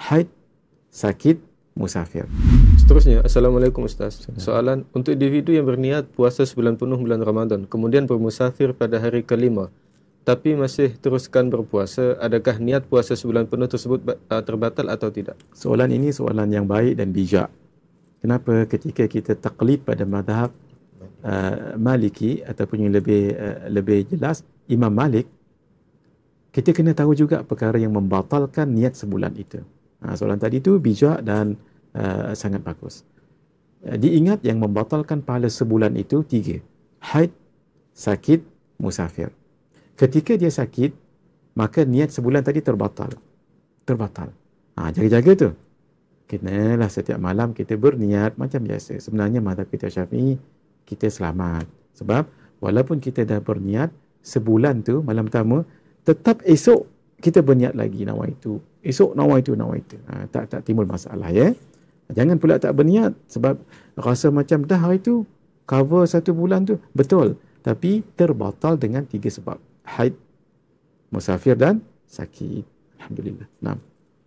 haid, sakit, musafir. Seterusnya, Assalamualaikum Ustaz. Soalan, untuk individu yang berniat puasa sebulan penuh bulan Ramadan, kemudian bermusafir pada hari kelima, tapi masih teruskan berpuasa, adakah niat puasa sebulan penuh tersebut terbatal atau tidak? Soalan ini soalan yang baik dan bijak. Kenapa ketika kita taklid pada mazhab Maliki ataupun yang lebih jelas Imam Malik, kita kena tahu juga perkara yang membatalkan niat sebulan itu. Soalan tadi tu bijak dan sangat bagus. Diingat yang membatalkan pahala sebulan itu 3. Haid, sakit, musafir. Ketika dia sakit, maka niat sebulan tadi terbatal. Jaga-jaga tu. Kenalah setiap malam kita berniat macam biasa. Sebenarnya mazhab kita Syafi'i, kita selamat. Sebab walaupun kita dah berniat sebulan tu, malam pertama, tetap esok kita berniat lagi nawaitu. Esok nawaitu. Tak timbul masalah, ya. Jangan pula tak berniat sebab rasa macam dah hari tu cover 1 bulan tu. Betul. Tapi terbatal dengan 3 sebab. Haid, musafir dan sakit. Alhamdulillah. Nah.